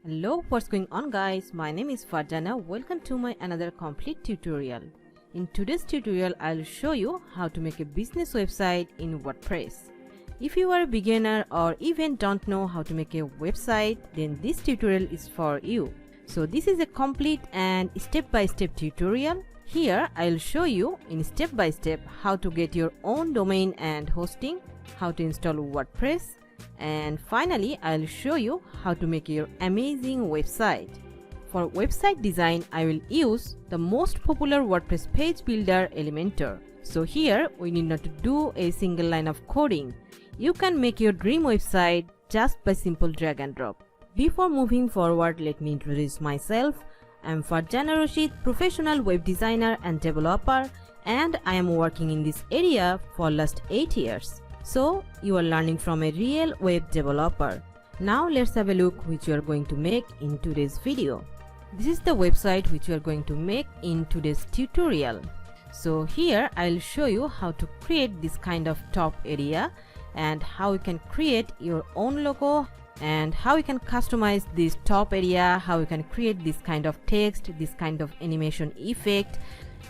Hello, what's going on guys? My name is Farjana. Welcome to my another complete tutorial. In today's tutorial, I'll show you how to make a business website in WordPress. If you are a beginner or even don't know how to make a website, then this tutorial is for you. So this is a complete and step-by-step tutorial. Here I'll show you in step-by-step how to get your own domain and hosting, how to install WordPress, and finally I'll show you how to make your amazing website. For website design, I will use the most popular WordPress page builder, Elementor. So here we need not to do a single line of coding. You can make your dream website just by simple drag and drop. Before moving forward, let me introduce myself. I'm Farjana Rashid, professional web designer and developer, and I am working in this area for last 8 years. So you are learning from a real web developer. Now let's have a look which you are going to make in today's video. This is the website which you are going to make in today's tutorial. So here I'll show you how to create this kind of top area and how you can create your own logo and how you can customize this top area, how you can create this kind of text, this kind of animation effect,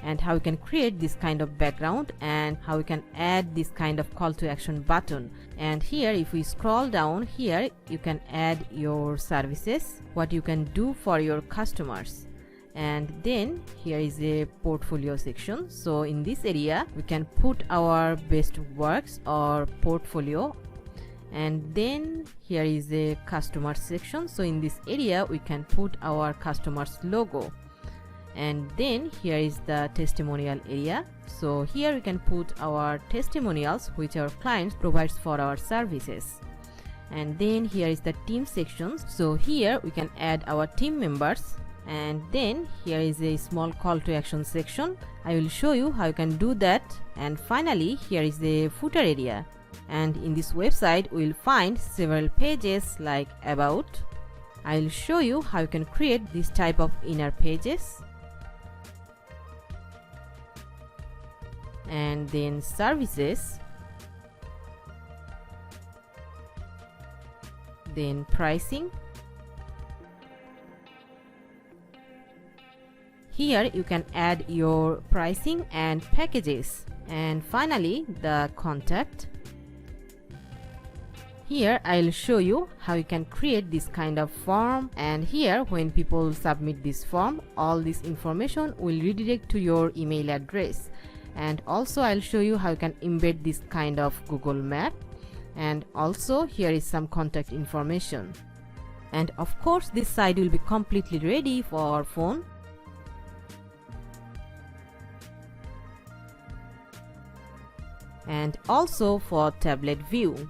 and how you can create this kind of background, and how you can add this kind of call to action button. And here if we scroll down, here you can add your services, what you can do for your customers. And then here is a portfolio section. So in this area we can put our best works or portfolio. And then here is a customer section. So in this area we can put our customer's logo. And then here is the testimonial area. So here we can put our testimonials which our clients provides for our services. And then here is the team section. So here we can add our team members. And then here is a small call to action section. I will show you how you can do that. And finally here is the footer area. And in this website we will find several pages like about. I'll show you how you can create this type of inner pages. And then services, then pricing. Here you can add your pricing and packages, and finally the contact. Here I'll show you how you can create this kind of form, and here when people submit this form, all this information will redirect to your email address. And also I'll show you how you can embed this kind of Google map, and also here is some contact information. And of course this site will be completely ready for phone. And also for tablet view.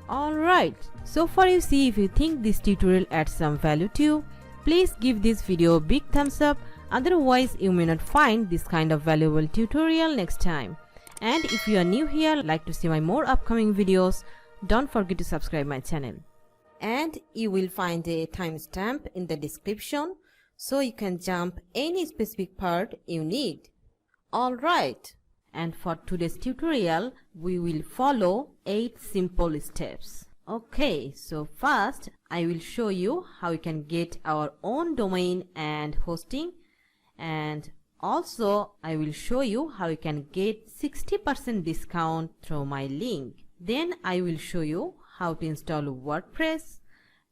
Alright, so far you see, if you think this tutorial adds some value to you, please give this video a big thumbs up, otherwise you may not find this kind of valuable tutorial next time. And if you are new here, like to see my more upcoming videos, don't forget to subscribe my channel. And you will find a timestamp in the description, so you can jump any specific part you need. Alright, and for today's tutorial, we will follow 8 simple steps. Okay, so first I will show you how you can get our own domain and hosting, and also I will show you how you can get 60% discount through my link. Then I will show you how to install WordPress,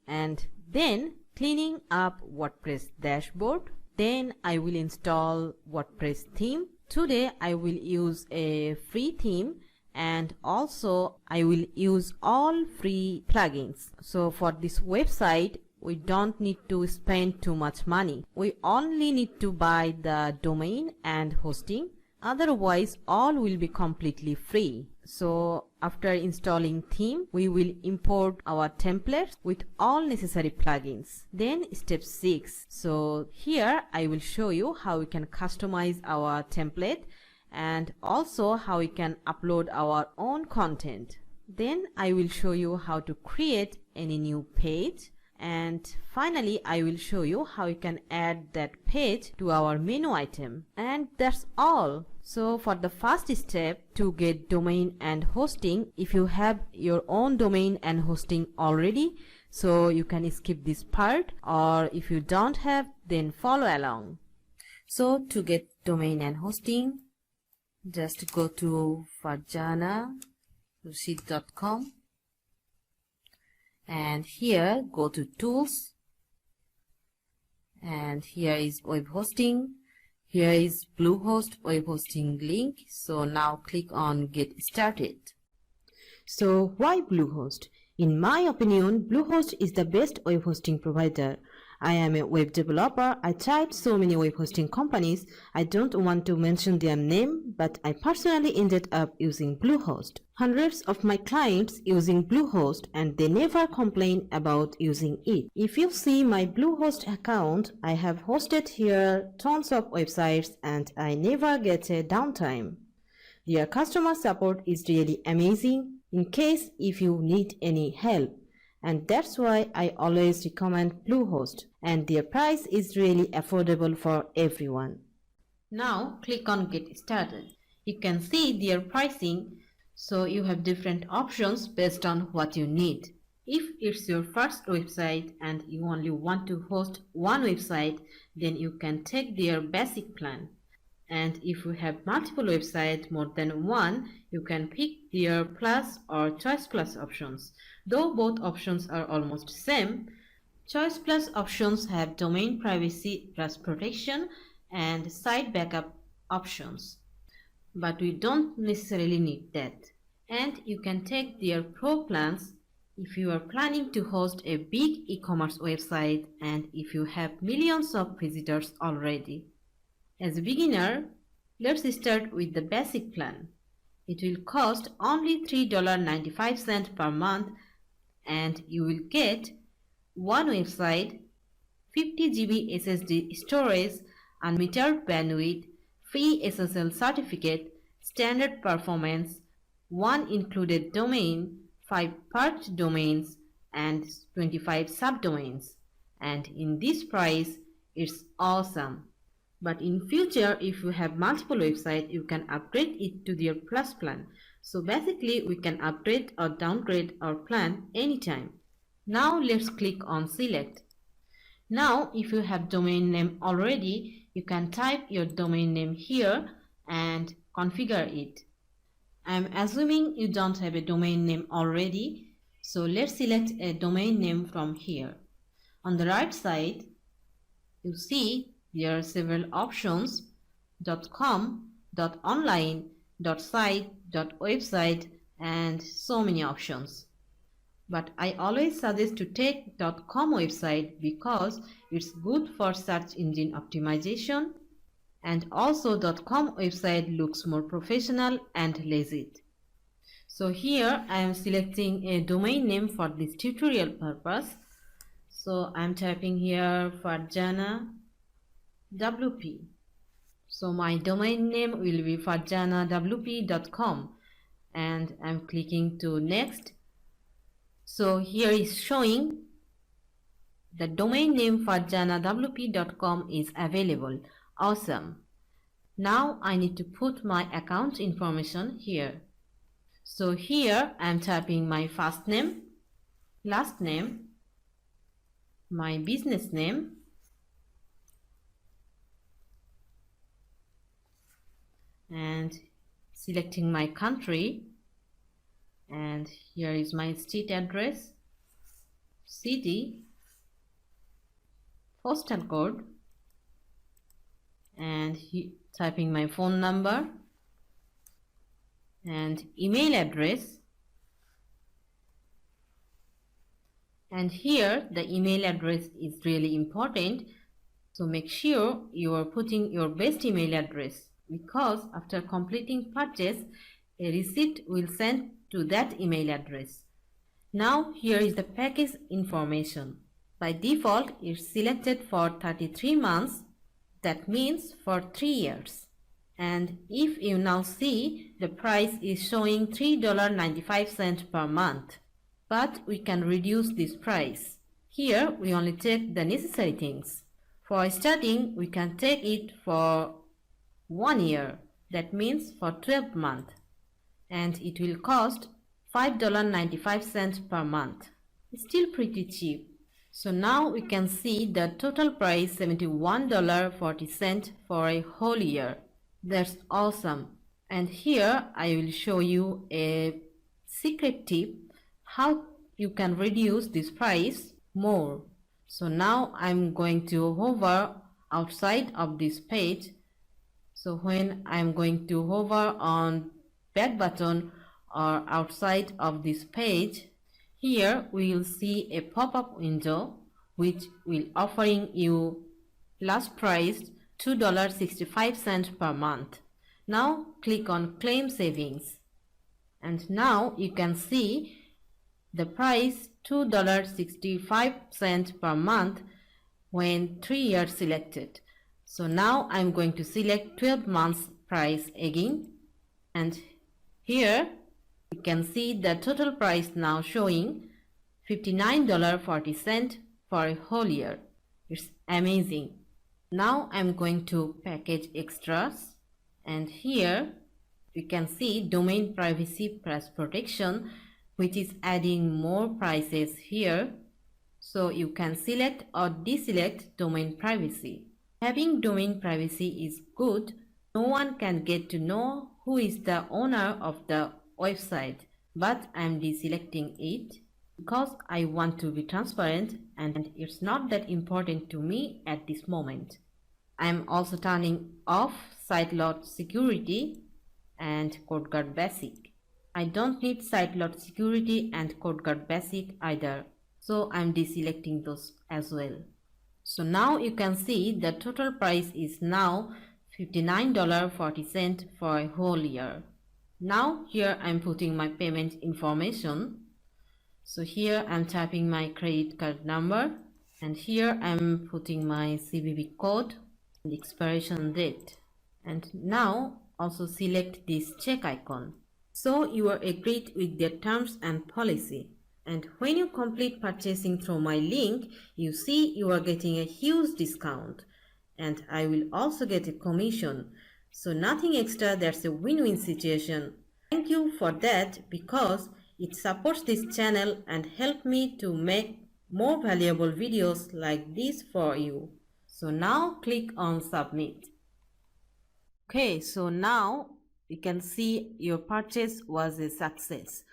and then cleaning up WordPress dashboard. Then I will install WordPress theme. Today I will use a free theme, and also I will use all free plugins. So for this website we don't need to spend too much money. We only need to buy the domain and hosting. Otherwise all will be completely free. So after installing theme, we will import our templates with all necessary plugins. Then step 6. So here I will show you how we can customize our template, and also how we can upload our own content. Then I will show you how to create any new page, and finally I will show you how you can add that page to our menu item. And that's all. So for the first step to get domain and hosting, if you have your own domain and hosting already, so you can skip this part, or if you don't have, then follow along. So to get domain and hosting, just go to Farjana Rashid.com and here go to tools, and here is web hosting. Here is Bluehost web hosting link. So now click on get started. So why Bluehost? In my opinion, Bluehost is the best web hosting provider. I am a web developer. I tried so many web hosting companies. I don't want to mention their name, but I personally ended up using Bluehost. Hundreds of my clients using Bluehost and they never complain about using it. If you see my Bluehost account, I have hosted here tons of websites and I never get a downtime. Their customer support is really amazing in case if you need any help. And that's why I always recommend Bluehost, and their price is really affordable for everyone. Now click on get started. You can see their pricing, so you have different options based on what you need. If it's your first website and you only want to host one website, then you can take their basic plan. And if you have multiple websites, more than one, you can pick their plus or choice plus options. Though both options are almost same, choice plus options have domain privacy plus protection and site backup options. But we don't necessarily need that. And you can take their pro plans if you are planning to host a big e-commerce website and if you have millions of visitors already. As a beginner, let's start with the basic plan. It will cost only $3.95 per month and you will get one website, 50 GB SSD storage, unmetered bandwidth, free SSL certificate, standard performance, one included domain, 5 parked domains, and 25 subdomains. And in this price, it's awesome. But in future, if you have multiple websites, you can upgrade it to their plus plan. So basically, we can upgrade or downgrade our plan anytime. Now let's click on select. Now if you have domain name already, you can type your domain name here and configure it. I'm assuming you don't have a domain name already, so let's select a domain name from here. On the right side, you see there are several options: .com, .online, .site, .website, and so many options. But I always suggest to take .com website because it's good for search engine optimization, and also .com website looks more professional and legit. So here I am selecting a domain name for this tutorial purpose. So I'm typing here Farjana WP. So my domain name will be farjanawp.com and I'm clicking to next. So here is showing the domain name farjanawp.com is available. Awesome. Now I need to put my account information here. So here I am typing my first name, last name, my business name, and selecting my country, and here is my street address, city, postal code, and typing my phone number and email address, and here the email address is really important, so make sure you are putting your best email address, because after completing purchase, a receipt will send to that email address. Now here is the package information. By default, it's selected for 33 months, that means for 3 years. And if you now see, the price is showing $3.95 per month. But we can reduce this price. Here we only take the necessary things. For starting, we can take it for 1 year. That means for 12 months. And it will cost $5.95 per month. It's still pretty cheap. So now we can see the total price $71.40 for a whole year. That's awesome. And here I will show you a secret tip how you can reduce this price more. So now I'm going to hover outside of this page. So when I'm going to hover on back button or outside of this page, here we will see a pop-up window which will offering you last price $2.65 per month. Now click on claim savings, and now you can see the price $2.65 per month when 3 years selected. So now I'm going to select 12 months price again, and here you can see the total price now showing $59.40 for a whole year. It's amazing. Now I'm going to package extras, and here you can see domain privacy plus protection, which is adding more prices here. So you can select or deselect domain privacy. Having domain privacy is good. No one can get to know who is the owner of the website, but I'm deselecting it because I want to be transparent and it's not that important to me at this moment. I'm also turning off site load security and code guard basic. I don't need site load security and code guard basic either, so I'm deselecting those as well. So now you can see the total price is now $59.40 for a whole year. Now here I'm putting my payment information. So here I'm typing my credit card number, and here I'm putting my CVV code and expiration date. And now also select this check icon. So you are agreed with their terms and policy. And when you complete purchasing through my link, you see you are getting a huge discount. And I will also get a commission. So nothing extra, that's a win-win situation. Thank you for that because it supports this channel and help me to make more valuable videos like this for you. So now click on submit. Okay, so now you can see your purchase was a success.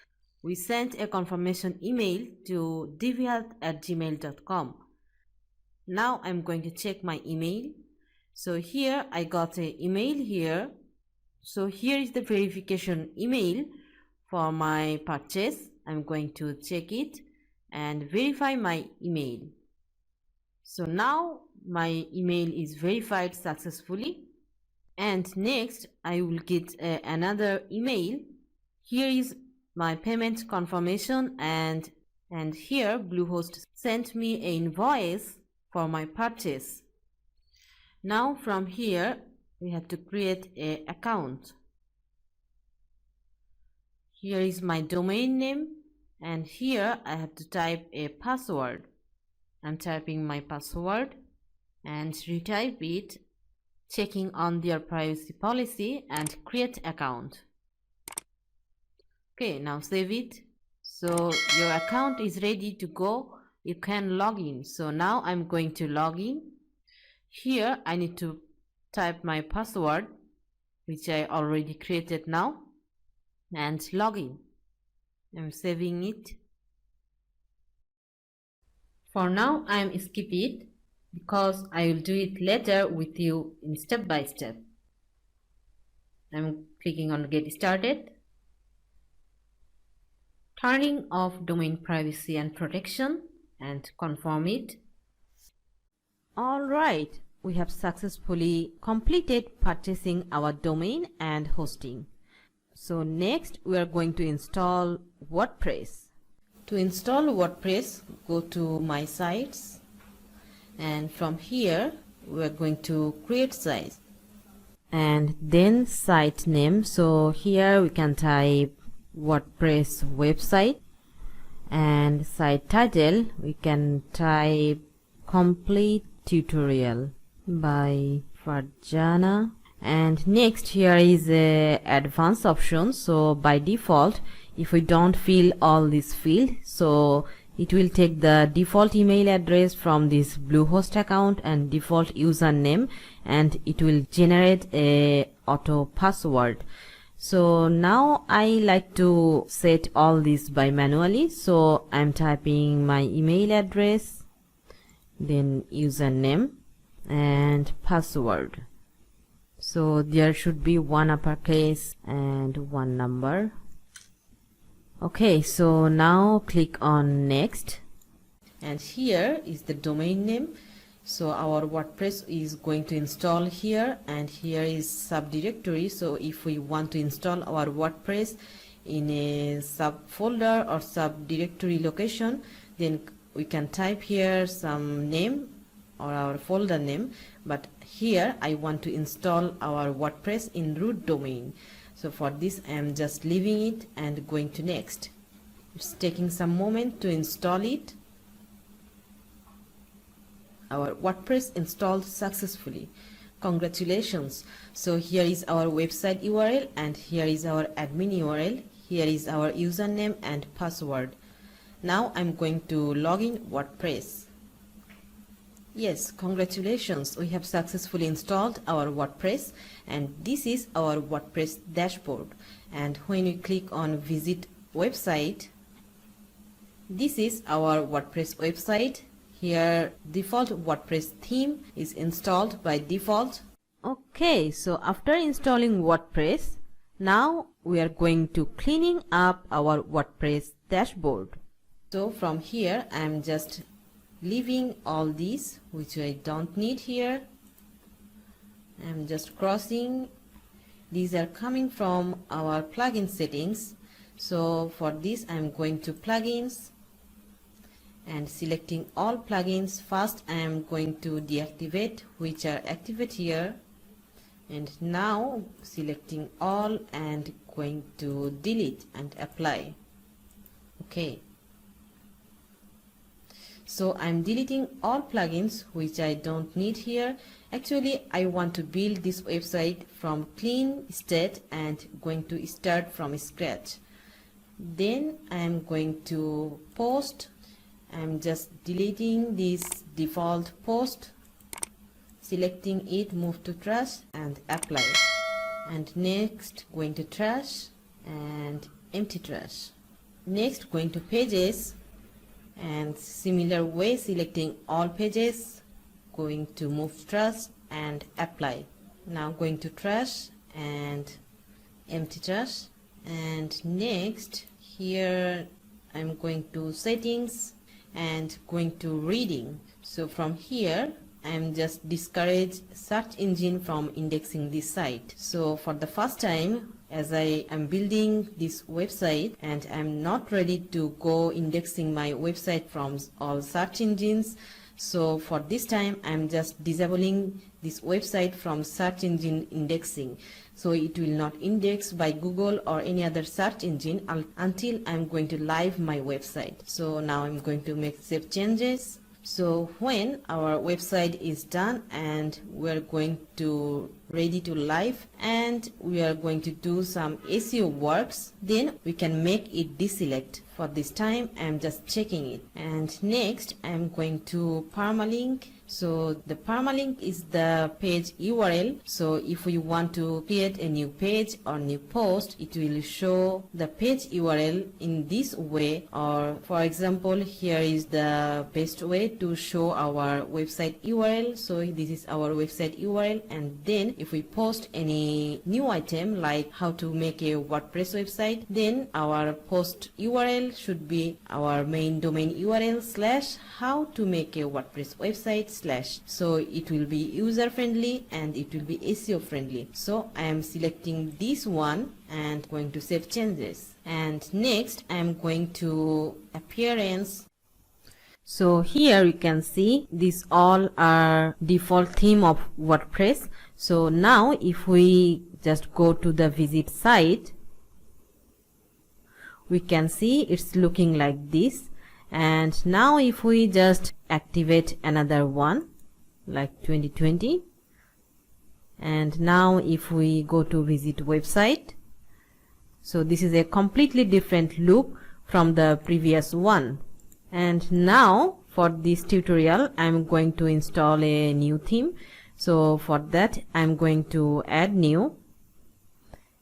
We sent a confirmation email to devihealth@gmail.com. Now I'm going to check my email. So here I got an email here. So here is the verification email for my purchase. I'm going to check it and verify my email. So now my email is verified successfully. And next I will get another email. Here is my payment confirmation, and here Bluehost sent me an invoice for my purchase. Now from here we have to create an account. Here is my domain name, and here I have to type a password. I'm typing my password and retype it, checking on their privacy policy and create account. Okay, now save it. So your account is ready to go. You can log in. So now I'm going to log in. Here I need to type my password, which I already created now, and log in. I'm saving it. For now I'm skip it because I will do it later with you in step by step. I'm clicking on get started. Turning off domain privacy and protection and confirm it. Alright, we have successfully completed purchasing our domain and hosting. So next we are going to install WordPress. To install WordPress, go to my sites, and from here we are going to create site and then site name. So here we can type WordPress website, and site title we can type complete tutorial by Farjana, And next, here is a advanced option. So by default, if we don't fill all this field, so it will take the default email address from this Bluehost account and default username, and it will generate a auto password. So now I like to set all this by manually. So I'm typing my email address, then username and password. So there should be one uppercase and one number. Okay, so now click on next, and here is the domain name. So our WordPress is going to install here, and here is subdirectory. So if we want to install our WordPress in a subfolder or subdirectory location, then we can type here some name or our folder name. But here I want to install our WordPress in root domain. So for this I am just leaving it and going to next. It's taking some moment to install it. Our WordPress installed successfully. Congratulations. So here is our website URL, and here is our admin URL. Here is our username and password. Now I'm going to log in WordPress. Yes, congratulations, we have successfully installed our WordPress, and this is our WordPress dashboard. And when we click on visit website, this is our WordPress website. Here default WordPress theme is installed by default. Okay, so after installing WordPress, now we are going to cleaning up our WordPress dashboard. So from here I am just leaving all these which I don't need here. I'm just crossing. These are coming from our plugin settings. So for this I'm going to plugins and selecting all plugins. First I am going to deactivate which are activate here, and now selecting all and going to delete and apply. Okay. So I'm deleting all plugins which I don't need here. Actually I want to build this website from clean state and going to start from scratch. Then I'm going to post. I'm just deleting this default post, selecting it, move to trash and apply. And next going to trash and empty trash. Next going to pages, and similar way selecting all pages, going to move trash and apply. Now going to trash and empty trash, and next here I'm going to settings and going to reading. So from here I'm just discourage search engine from indexing this site. So for the first time, as I am building this website and I'm not ready to go indexing my website from all search engines, so for this time I'm just disabling this website from search engine indexing. So it will not index by Google or any other search engine until I'm going to live my website. So now I'm going to make save changes. So when our website is done and we're going to ready to live and we are going to do some SEO works, then we can make it deselect. For this time I'm just checking it, and next I'm going to permalink. So the permalink is the page URL. So if we want to create a new page or new post, it will show the page URL in this way. Or for example, here is the best way to show our website URL. So this is our website URL, and then if we post any new item like how to make a WordPress website, then our post URL should be our main domain URL / how to make a WordPress website /. So it will be user friendly and it will be SEO friendly. So I am selecting this one and going to save changes. And next I am going to appearance. So here you can see these all are default theme of WordPress. So now if we just go to the visit site, we can see it's looking like this. And now if we just activate another one like 2020, And now if we go to visit website, so this is a completely different look from the previous one. And now for this tutorial I'm going to install a new theme. So for that I'm going to add new,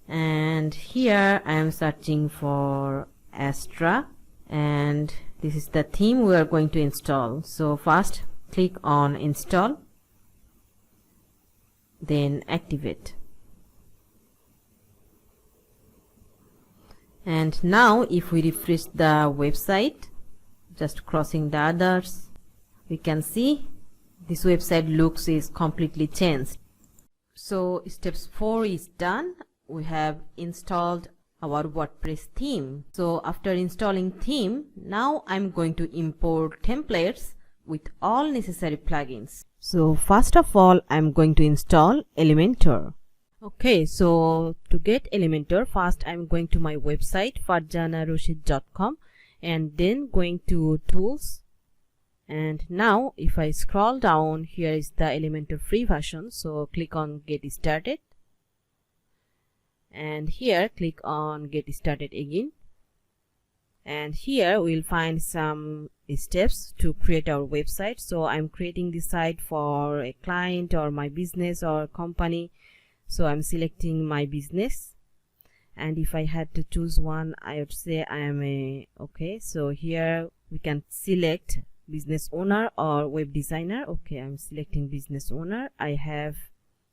and here I am searching for Astra, and this is the theme we are going to install. So first click on install, then activate. And now if we refresh the website, just crossing the others, we can see this website looks is completely changed. So steps 4 is done. We have installed our WordPress theme. So after installing theme, now I'm going to import templates with all necessary plugins. So first of all, I'm going to install Elementor. Okay, so to get Elementor, first I'm going to my website farjanarashid.com and then going to tools. And now if I scroll down, here is the Elementor free version, so click on get started, and here click on get started again, and here we'll find some steps to create our website. So I'm creating this site for a client or my business or company, so I'm selecting my business, and if I had to choose one, I would say I am a okay. So here we can select business owner or web designer. Okay, I'm selecting business owner. I have,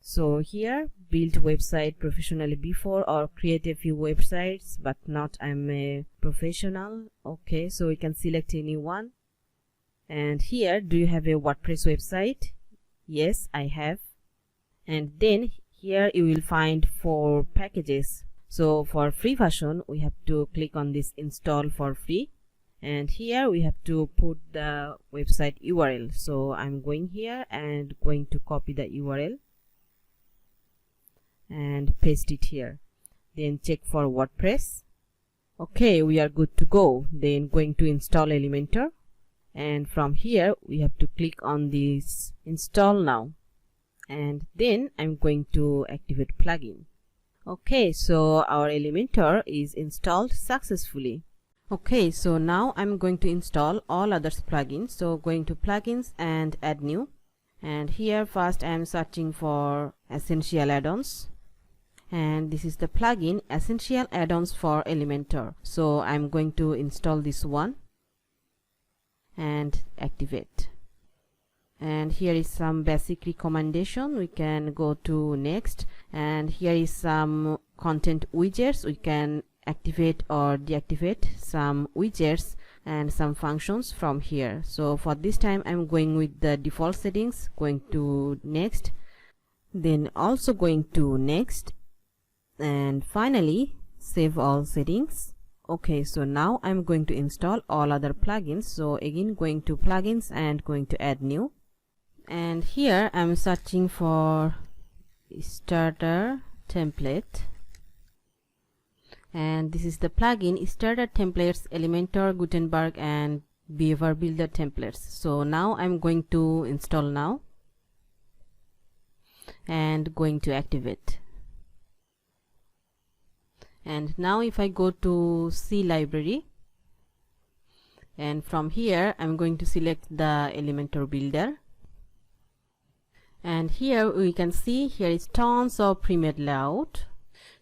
so here built website professionally before or create a few websites, but not I'm a professional. Okay, so we can select any one. And here, do you have a WordPress website? Yes, I have. And then here you will find 4 packages. So for free version, we have to click on this install for free, and here we have to put the website URL. So I'm going here and going to copy the URL and paste it here, then check for WordPress. Okay, we are good to go. Then going to install Elementor, and from here we have to click on this install now, and then I'm going to activate plugin. Okay, so our Elementor is installed successfully. Okay, so now I'm going to install all others plugins. So going to plugins and add new, and here first I'm searching for essential add-ons, and this is the plugin essential add-ons for Elementor. So I'm going to install this one and activate. And here is some basic recommendation. We can go to next, and here is some content widgets. We can activate or deactivate some widgets and some functions from here. So for this time I'm going with the default settings, going to next, then also going to next, and finally save all settings. Okay, so now I'm going to install all other plugins. So again going to plugins and going to add new, and here I'm searching for starter template, and this is the plugin starter templates Elementor, Gutenberg and Beaver Builder templates. So now I'm going to install now and going to activate. And now if I go to C library, and from here I'm going to select the Elementor builder, and here we can see here is tons of pre-made layout.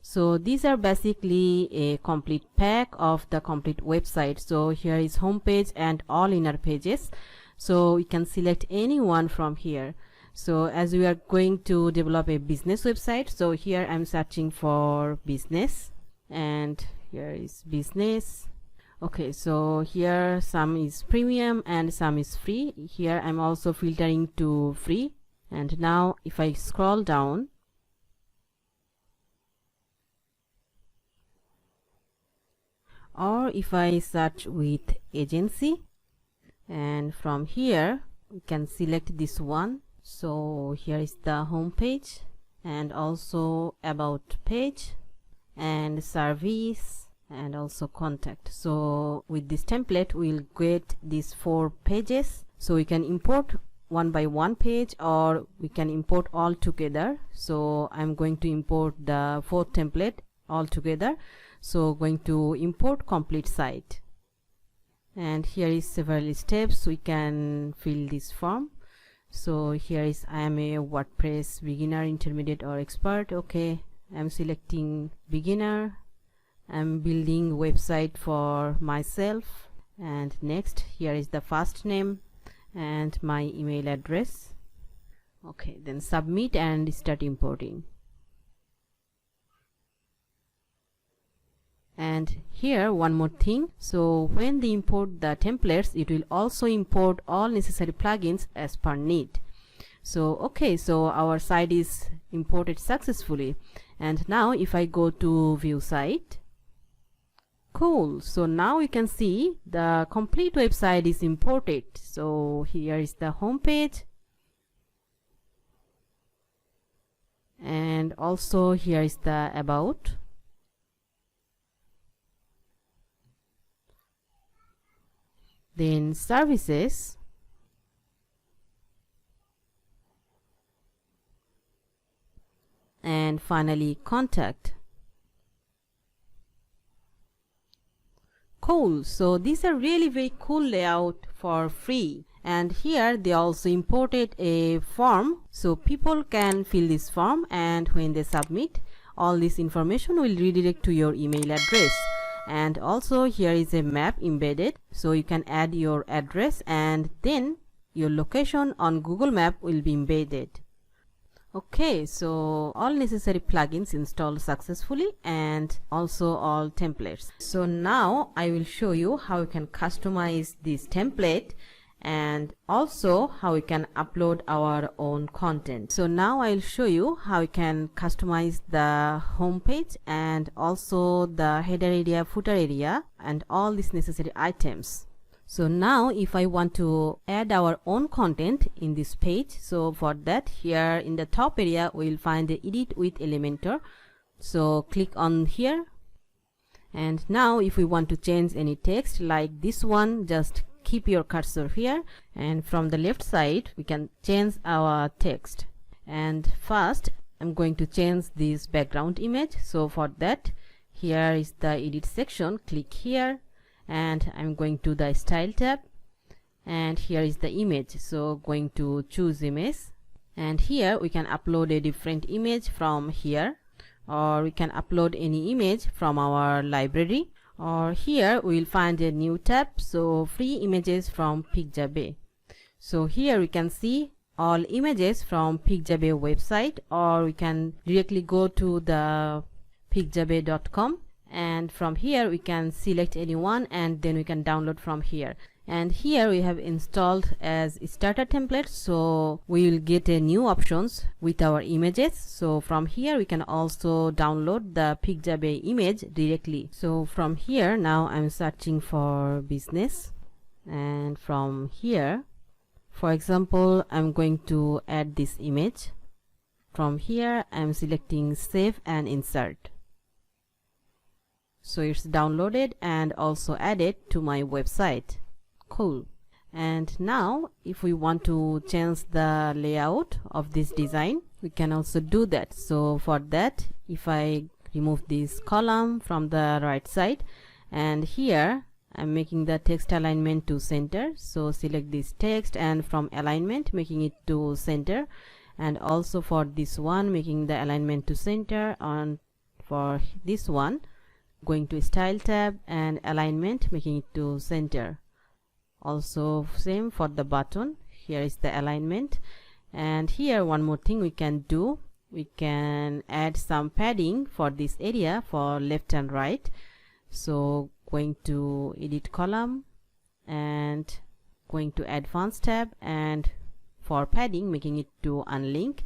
So these are basically a complete pack of the complete website. So here is home page and all inner pages, so we can select any one from here. So as we are going to develop a business website, so here I'm searching for business, and here is business. Okay, so here some is premium and some is free. Here I'm also filtering to free, and now if I scroll down, or if I search with agency, and from here we can select this one. So here is the home page and also about page and service and also contact. So with this template we'll get these 4 pages, so we can import one by one page, or we can import all together. So I'm going to import the 4th template all together. So going to import complete site, and here is several steps we can fill this form. So here is I am a WordPress beginner, intermediate or expert. Okay, I'm selecting beginner. I'm building website for myself, and next here is the first name and my email address. Okay, then submit and start importing. And here one more thing, so when they import the templates, it will also import all necessary plugins as per need. So okay, so our site is imported successfully, and now if I go to view site, cool, so now you can see the complete website is imported. So here is the home page, and also here is the about. Then services, and finally contact. Cool, so these are really very cool layout for free. And here they also imported a form, so people can fill this form, and when they submit, all this information will redirect to your email address. And also here is a map embedded, so you can add your address, and then your location on Google Map will be embedded. Okay, so all necessary plugins installed successfully, and also all templates. So now I will show you how you can customize this template, and also how we can upload our own content. So now I'll show you how you can customize the home page, and also the header area, footer area, and all these necessary items. So now if I want to add our own content in this page, so for that, here in the top area we'll find the edit with Elementor. So click on here, and now if we want to change any text like this one, just keep your cursor here, and from the left side we can change our text. And first I'm going to change this background image. So for that, here is the edit section, click here, and I'm going to the style tab, and here is the image. So going to choose image, and here we can upload a different image from here, or we can upload any image from our library, or here we will find a new tab, so free images from Pixabay. So here we can see all images from Pixabay website, or we can directly go to the pixabay.com, and from here we can select any one, and then we can download from here. And here we have installed as starter template, so we will get a new options with our images. So from here we can also download the Pixabay image directly. So from here now I'm searching for business, and from here, for example, I'm going to add this image. From here I'm selecting save and insert. So it's downloaded and also added to my website. Cool. And now if we want to change the layout of this design, we can also do that. So for that, if I remove this column from the right side, and here I'm making the text alignment to center, so select this text, and from alignment making it to center, and also for this one making the alignment to center. On for this one, going to style tab and alignment, making it to center. Also same for the button, here is the alignment. And here one more thing we can do, we can add some padding for this area for left and right. So going to edit column and going to advanced tab, and for padding making it to unlink,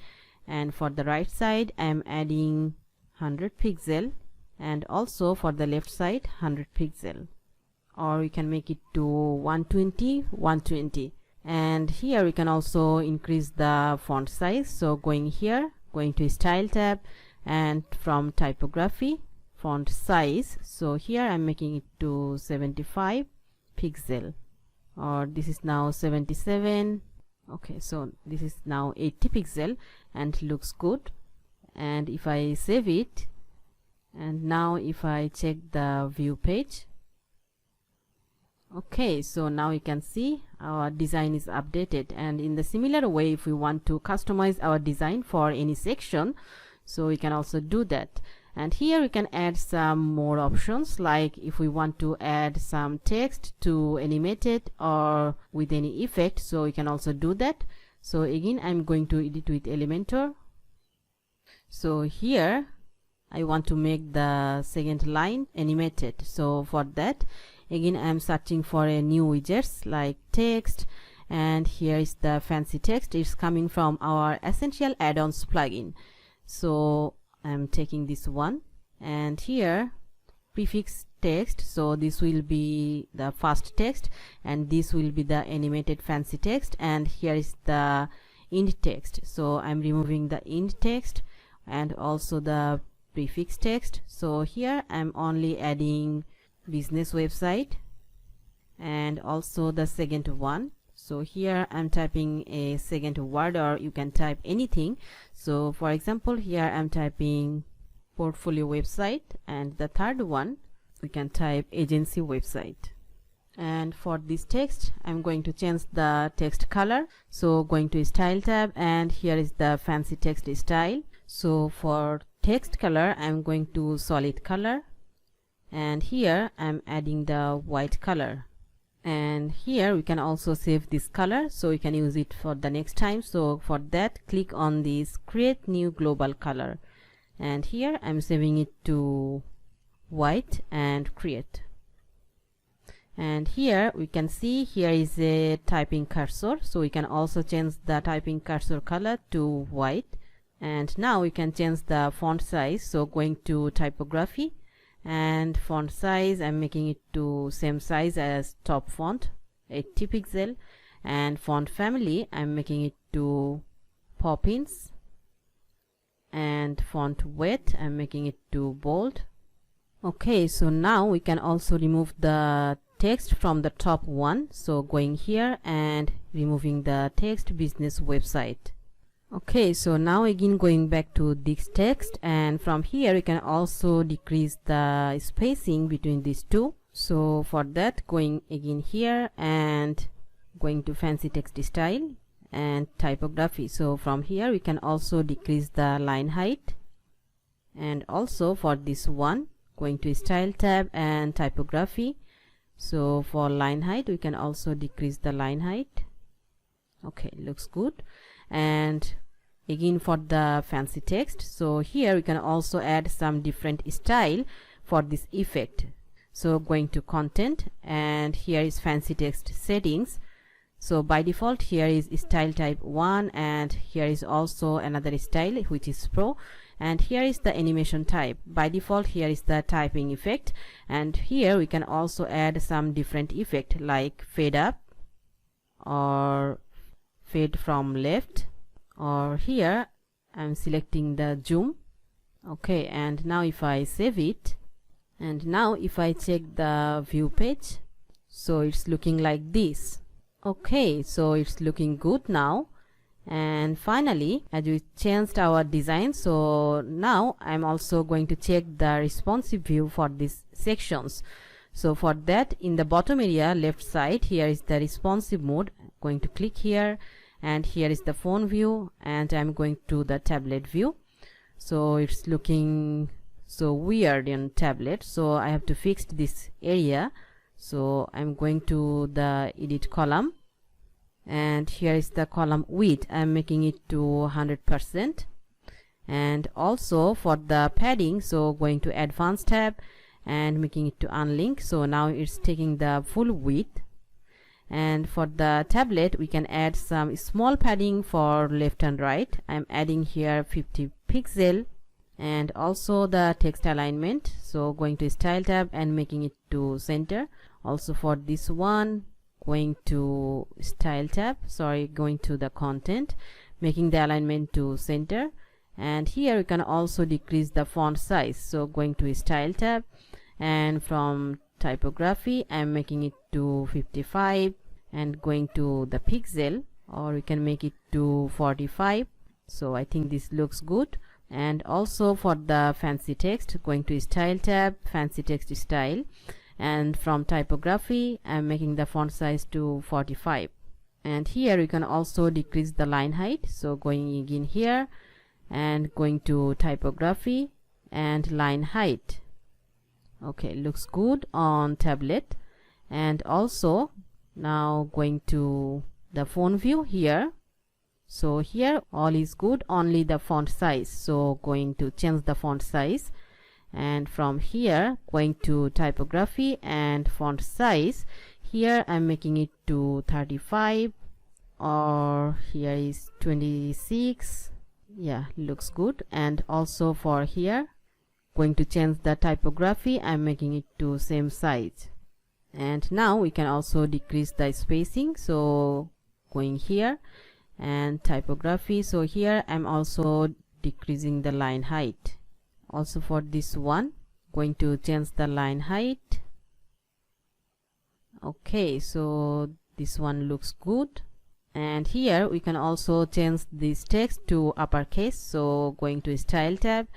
and for the right side I am adding 100 pixel, and also for the left side 100 pixel, or we can make it to 120. And here we can also increase the font size. So going here, going to style tab, and from typography, font size, so here I'm making it to 75 pixel, or this is now 77, Okay, so this is now 80 pixel and looks good. And if I save it, and now if I check the view page, okay, so now you can see our design is updated. And in the similar way, if we want to customize our design for any section, so we can also do that. And here we can add some more options, like if we want to add some text to animate it or with any effect, so we can also do that. So again, I'm going to edit with Elementor. So here I want to make the second line animated. So for that, again, I'm searching for a new widgets like text, and here is the fancy text. It's coming from our essential add-ons plugin. So I'm taking this one, and here prefix text, so this will be the first text and this will be the animated fancy text, and here is the end text. So I'm removing the end text and also the prefix text. So here I'm only adding business website and also the second one. So here I'm typing a second word, or you can type anything. So for example, here I'm typing portfolio website, and the third one we can type agency website. And for this text, I'm going to change the text color. So going to style tab, and here is the fancy text style. So for text color, I'm going to solid color, and here I'm adding the white color. And here we can also save this color, so we can use it for the next time. So for that, click on this create new global color, and here I'm saving it to white and create. And here we can see here is a typing cursor, so we can also change the typing cursor color to white. And now we can change the font size. So going to typography, and font size, I'm making it to same size as top font, 80 pixel. And font family, I'm making it to Poppins. And font weight, I'm making it to bold. Okay, so now we can also remove the text from the top one. So going here and removing the text business website. Okay, so now again going back to this text, and from here we can also decrease the spacing between these two. So for that, going again here and going to fancy text style and typography. So from here we can also decrease the line height. And also for this one, going to style tab and typography. So for line height, we can also decrease the line height. Okay, looks good. And again for the fancy text, so here we can also add some different style for this effect. So going to content, and here is fancy text settings. So by default here is style type 1, and here is also another style which is pro, and here is the animation type. By default here is the typing effect, and here we can also add some different effect like fade up or fade from left, or here I'm selecting the zoom. Okay, and now if I save it, and now if I check the view page, so it's looking like this. Okay, so it's looking good now. And finally, as we changed our design, so now I'm also going to check the responsive view for these sections. So for that, in the bottom area left side, here is the responsive mode. I'm going to click here, and here is the phone view, and I'm going to the tablet view. So it's looking so weird in tablet, so I have to fix this area. So I'm going to the edit column, and here is the column width. I'm making it to 100%. And also for the padding, so going to advanced tab and making it to unlink. So now it's taking the full width. And for the tablet, we can add some small padding for left and right. I'm adding here 50 pixel, and also the text alignment. So going to style tab and making it to center. Also for this one, going to style tab, going to the content, making the alignment to center. And here we can also decrease the font size. So going to style tab, and from typography I'm making it to 55, and going to the pixel, or we can make it to 45. So I think this looks good. And also for the fancy text, going to Style tab, Fancy Text Style, and from typography I'm making the font size to 45. And here you can also decrease the line height, so going again here and going to typography and line height. Okay, looks good on tablet. And also now going to the phone view here, so here all is good, only the font size, so going to change the font size. And from here going to typography and font size, here I'm making it to 35, or here is 26. Yeah, looks good. And also for here going to change the typography, I'm making it to same size. And now we can also decrease the spacing, so going here and typography, so here I'm also decreasing the line height. Also for this one, going to change the line height. Okay, so this one looks good. And here we can also change this text to uppercase, so going to Style tab,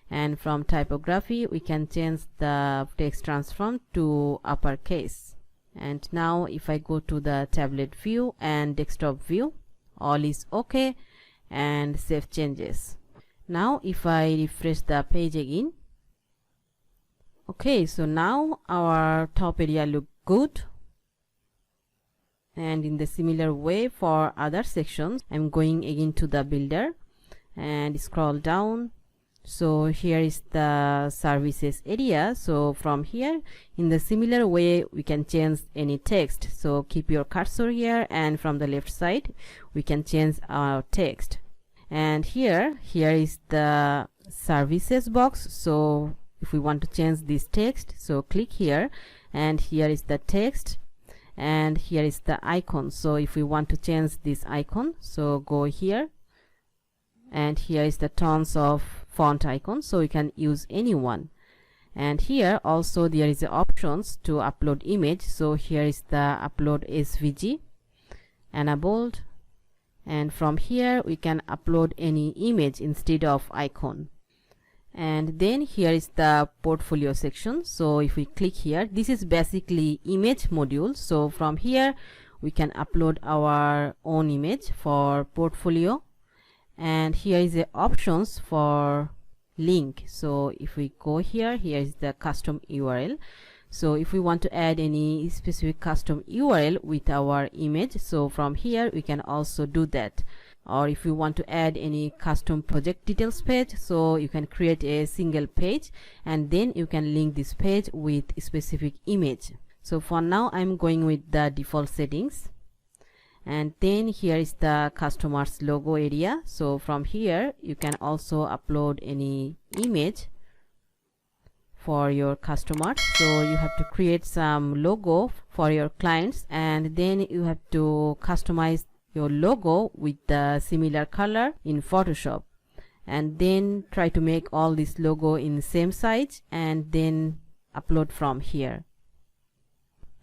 and from typography we can change the text transform to uppercase. And now if I go to the tablet view and desktop view, all is okay, and save changes. Now if I refresh the page again, okay, so now our top area look good. And in the similar way for other sections, I'm going again to the builder and scroll down. So here is the services area. So from here, in the similar way, we can change any text. So keep your cursor here, and from the left side we can change our text. And here is the services box. So if we want to change this text, so click here, and here is the text, and here is the icon. So if we want to change this icon, so go here, and here is the tons of font icon, so you can use any one. And here also there is the options to upload image. So here is the upload SVG enabled, and from here we can upload any image instead of icon. And then here is the portfolio section. So if we click here, this is basically image module. So from here we can upload our own image for portfolio. And here is the options for link. So if we go here, here is the custom URL. So if we want to add any specific custom URL with our image, so from here we can also do that. Or if you want to add any custom project details page, so you can create a single page and then you can link this page with a specific image. So for now I'm going with the default settings. And then here is the customer's logo area. So from here you can also upload any image for your customer. So you have to create some logo for your clients, and then you have to customize your logo with the similar color in Photoshop, and then try to make all this logo in the same size and then upload from here.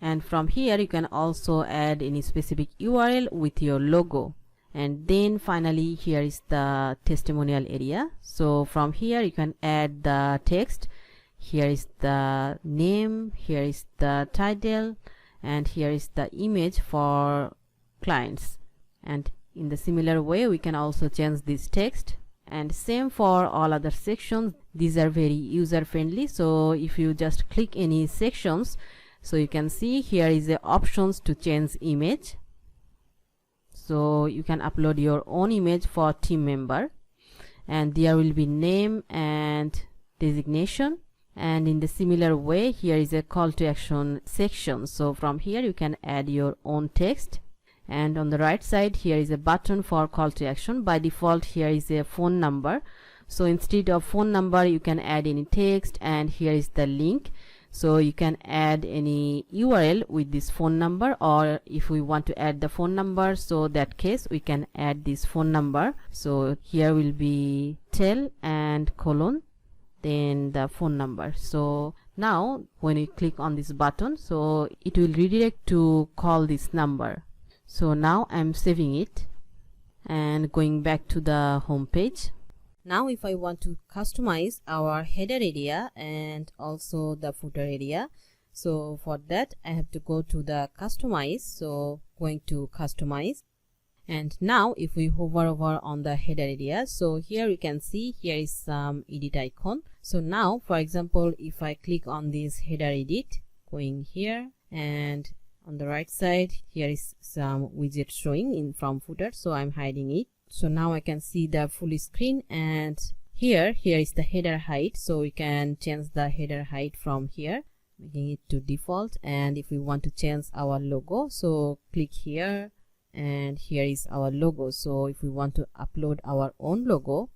And from here you can also add any specific URL with your logo. And then finally here is the testimonial area. So from here you can add the text. Here is the name, here is the title, and here is the image for clients. And in the similar way we can also change this text, and same for all other sections. These are very user friendly. So if you just click any sections, so you can see here is the options to change image. So you can upload your own image for team member, and there will be name and designation. And in the similar way here is a call to action section. So from here you can add your own text. And on the right side here is a button for call to action. By default here is a phone number. So instead of phone number you can add any text, and here is the link. So you can add any URL with this phone number, or if we want to add the phone number, so that case we can add this phone number. So here will be tel and colon, then the phone number. So now when we click on this button, so it will redirect to call this number. So now I'm saving it, and going back to the home page. Now if I want to customize our header area and also the footer area, so for that I have to go to the customize. So going to customize, and now if we hover over on the header area, so here you can see here is some edit icon. So now for example, if I click on this header edit, going here, and on the right side here is some widget showing in from footer, so I'm hiding it. So now I can see the full screen, and here is the header height, so we can change the header height from here, making it to default. And if we want to change our logo, so click here, and here is our logo. So if we want to upload our own logo,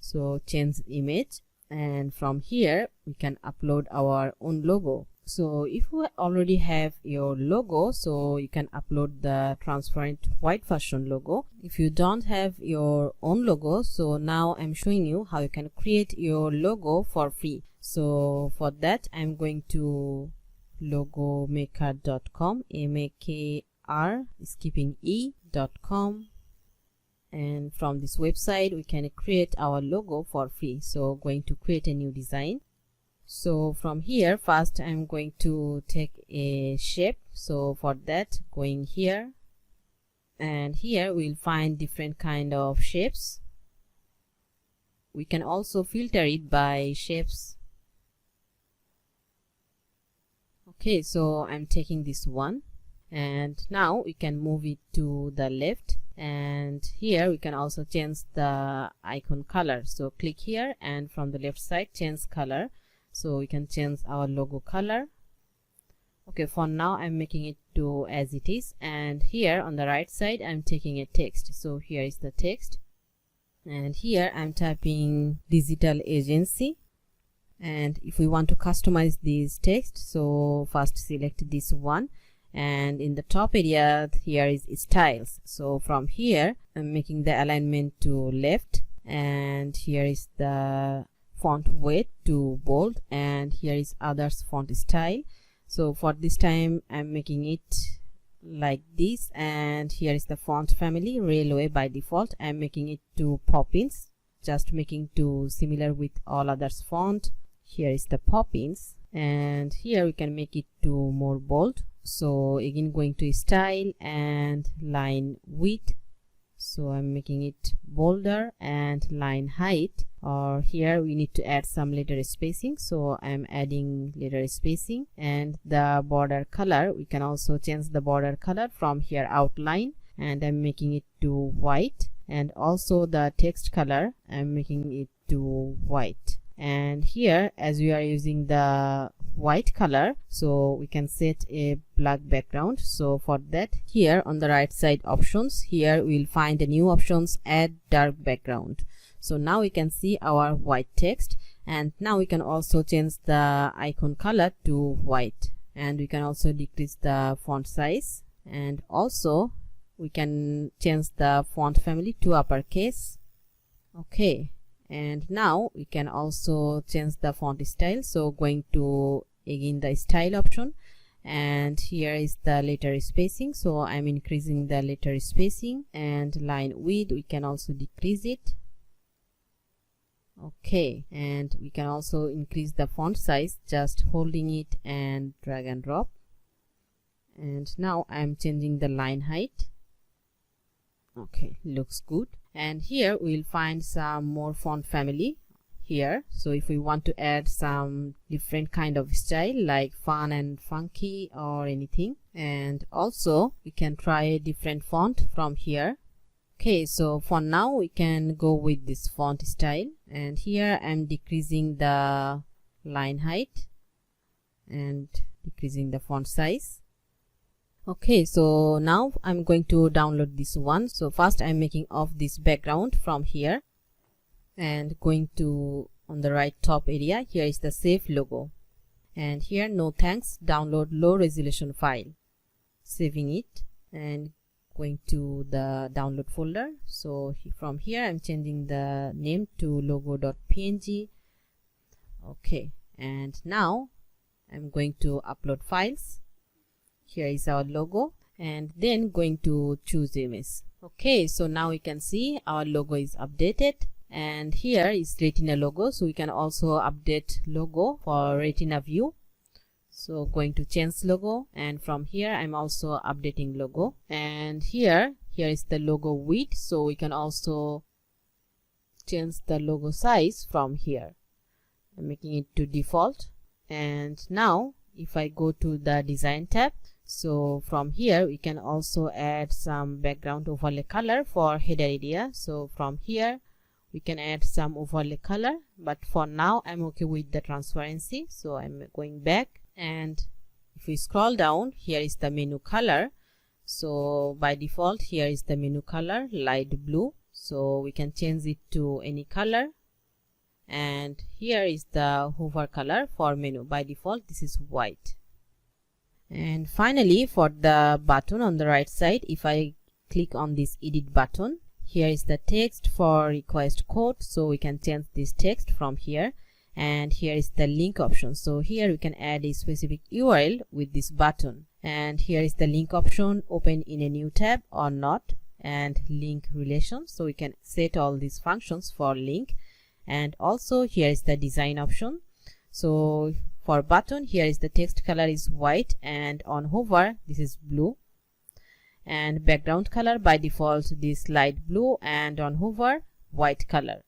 so change image, and from here we can upload our own logo. So if you already have your logo, so you can upload the transparent white version logo. If you don't have your own logo, so now I'm showing you how you can create your logo for free. So for that I'm going to logomaker.com, makr skipping e.com, and from this website we can create our logo for free. So going to create a new design. So from here first I'm going to take a shape. So for that, going here, and here we'll find different kind of shapes. We can also filter it by shapes. Okay, so I'm taking this one, and now we can move it to the left, and here we can also change the icon color. So click here, and from the left side change color. So we can change our logo color. Okay, for now I'm making it to as it is, and here on the right side I'm taking a text. So here is the text, and here I'm typing digital agency. And if we want to customize this text, so first select this one, and in the top area here is styles. So from here I'm making the alignment to left, and here is the font weight to bold, and here is others font style. So for this time I'm making it like this, and here is the font family railway. By default I'm making it to Poppins, just making to similar with all others font. Here is the Poppins, and here we can make it to more bold. So again going to style and line width, so I'm making it bolder, and line height, or here we need to add some letter spacing, so I'm adding letter spacing. And the border color, we can also change the border color from here, outline, and I'm making it to white. And also the text color, I'm making it to white. And here as we are using the white color, so we can set a black background. So for that, here on the right side options, here we'll find the new options, add dark background. So now we can see our white text, and now we can also change the icon color to white, and we can also decrease the font size, and also we can change the font family to uppercase. Okay, and now we can also change the font style. So going to again the style option, and here is the letter spacing, so I'm increasing the letter spacing, and line width we can also decrease it. Okay, and we can also increase the font size, just holding it and drag and drop. And now I'm changing the line height. Okay, looks good. And here we'll find some more font family here. So if we want to add some different kind of style like fun and funky or anything, and also we can try a different font from here. Okay, so for now we can go with this font style, and here I'm decreasing the line height and decreasing the font size. Okay, so now I'm going to download this one. So first I'm making off this background from here, and going to on the right top area, here is the save logo, and here no thanks, download low resolution file, saving it and going to the download folder. So from here I'm changing the name to logo.png. Okay, and now I'm going to upload files. Here is our logo, and then going to choose image. Okay, so now we can see our logo is updated, and here is Retina logo. So we can also update logo for Retina view. So going to change logo, and from here I'm also updating logo, and here is the logo width. So we can also change the logo size from here. I'm making it to default. And now if I go to the design tab, so from here we can also add some background overlay color for header area. So from here we can add some overlay color, but for now I'm okay with the transparency. So I'm going back, and if we scroll down, here is the menu color. So by default here is the menu color light blue, so we can change it to any color. And here is the hover color for menu. By default this is white. And finally, for the button on the right side, if I click on this edit button, here is the text for request code. So we can change this text from here, and here is the link option. So here we can add a specific URL with this button, and here is the link option, open in a new tab or not, and link relation. So we can set all these functions for link. And also here is the design option. So for button, here is the text color is white, and on hover this is blue, and background color by default this light blue, and on hover white color.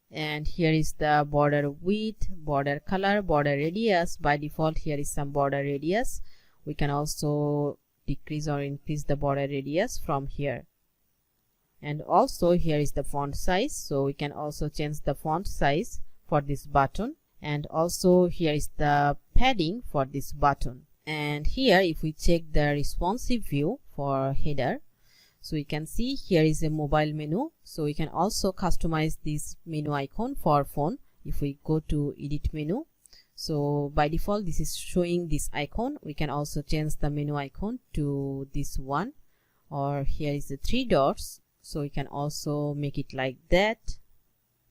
And here is the border width, border color, border radius. By default here is some border radius. We can also decrease or increase the border radius from here. And also here is the font size, so we can also change the font size for this button. And also here is the padding for this button. And here if we check the responsive view for header, so we can see here is a mobile menu. So we can also customize this menu icon for phone. If we go to edit menu, so by default this is showing this icon. We can also change the menu icon to this one, or here is the 3 dots, so we can also make it like that.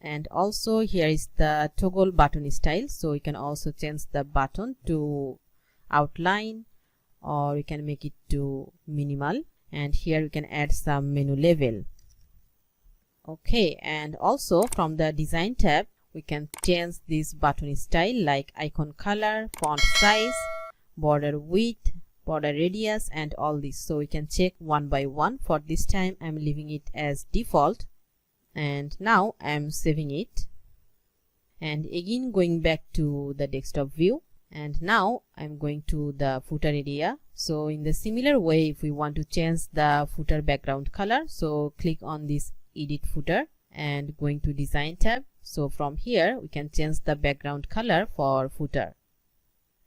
And also here is the toggle button style, so we can also change the button to outline, or we can make it to minimal. And here we can add some menu level. Okay, and also from the design tab we can change this button style like icon color, font size, border width, border radius, and all this. So we can check one by one. For this time I'm leaving it as default, and now I'm saving it, and again going back to the desktop view, and now I'm going to the footer area. So in the similar way, if we want to change the footer background color, so click on this edit footer and going to design tab. So from here we can change the background color for footer,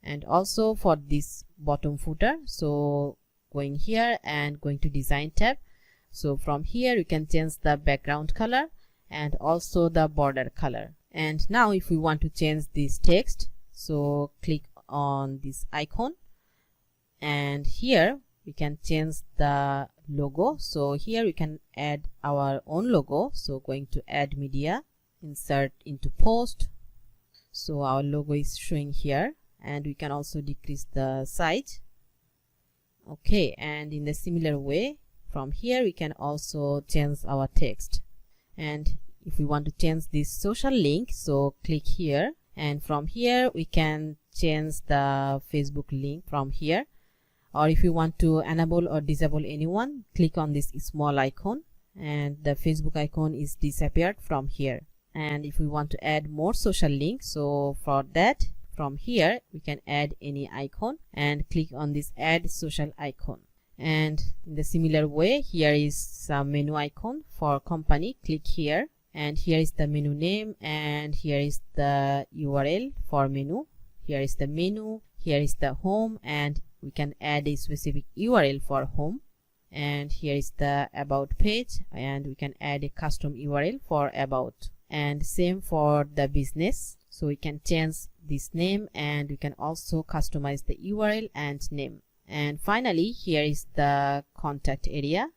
and also for this bottom footer, so going here and going to design tab. So from here you can change the background color and also the border color. And now if we want to change this text, so click on this icon, and here we can change the logo. So here we can add our own logo. So going to add media, insert into post. So our logo is showing here, and we can also decrease the size. Okay, and in the similar way, from here we can also change our text. And if we want to change this social link, so click here, and from here we can change the Facebook link from here. Or if you want to enable or disable anyone, click on this small icon, and the Facebook icon is disappeared from here. And if we want to add more social links, so for that from here we can add any icon and click on this add social icon. And in the similar way, here is some menu icon for company. Click here, and here is the menu name, and here is the URL for menu. Here is the menu, here is the home, and we can add a specific URL for home. And here is the about page, and we can add a custom URL for about. And same for the business, so we can change this name, and we can also customize the URL and name. And finally here is the contact area,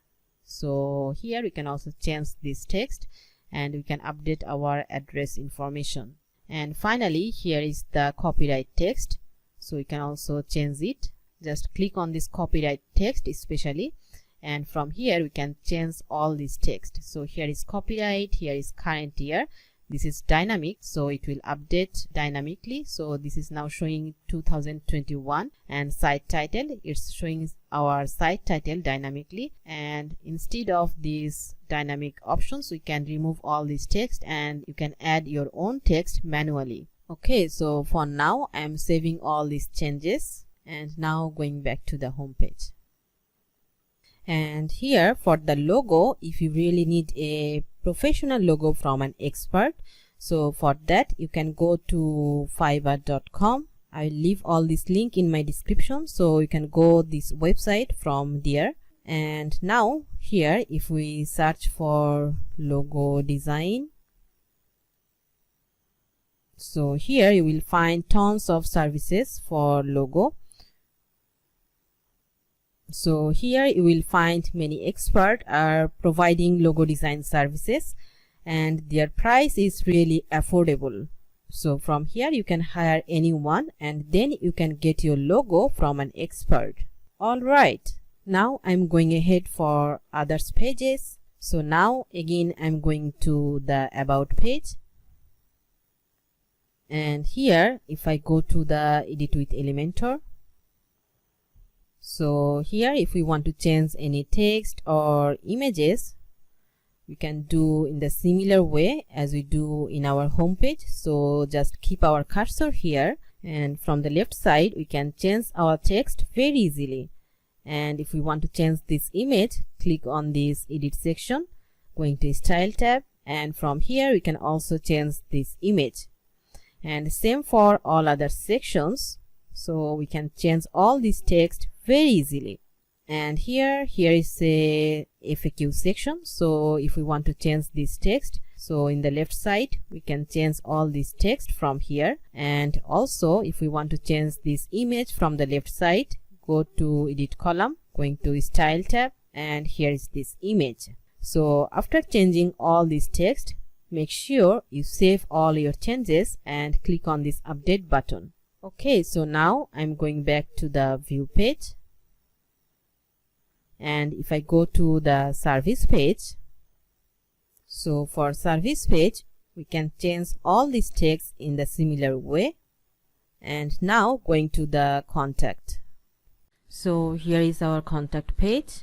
so here we can also change this text, and we can update our address information. And finally here is the copyright text, so we can also change it. Just click on this copyright text especially, and from here we can change all this text. So here is copyright, here is current year. This is dynamic, so it will update dynamically. So this is now showing 2021, and site title, it's showing our site title dynamically. And instead of these dynamic options, we can remove all this text and you can add your own text manually. Okay, so for now I am saving all these changes and now going back to the home page. And here for the logo, if you really need a professional logo from an expert, so for that you can go to fiverr.com. I'll leave all this link in my description, so you can go this website from there. And now here if we search for logo design, so here you will find tons of services for logo. So here you will find many experts are providing logo design services and their price is really affordable. So from here you can hire anyone and then you can get your logo from an expert. Alright, now I'm going ahead for others pages. So now again I'm going to the about page. And here if I go to the edit with Elementor, so here if we want to change any text or images, we can do in the similar way as we do in our home page. So just keep our cursor here and from the left side we can change our text very easily. And if we want to change this image, click on this edit section, going to style tab, and from here we can also change this image. And same for all other sections, so we can change all this text very easily. And here is a FAQ section, so if we want to change this text, so in the left side we can change all this text from here. And also if we want to change this image from the left side, go to edit column, going to style tab, and here is this image. So after changing all this text, make sure you save all your changes and click on this update button. Okay, so now I'm going back to the view page. And if I go to the service page, so for service page we can change all these text in the similar way. And now going to the contact. So here is our contact page.